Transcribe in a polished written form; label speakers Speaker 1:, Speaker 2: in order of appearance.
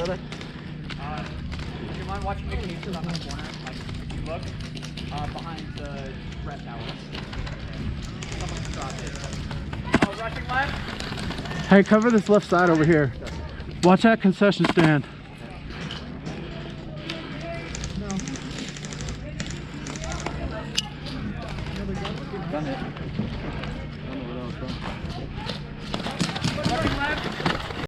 Speaker 1: other?
Speaker 2: Do you mind watching the cases on the corner? Like, if you look behind the red tower. Someone's dropped it. Oh, rushing left.
Speaker 1: Hey, cover this left side over here. Watch that concession stand.
Speaker 3: Done it.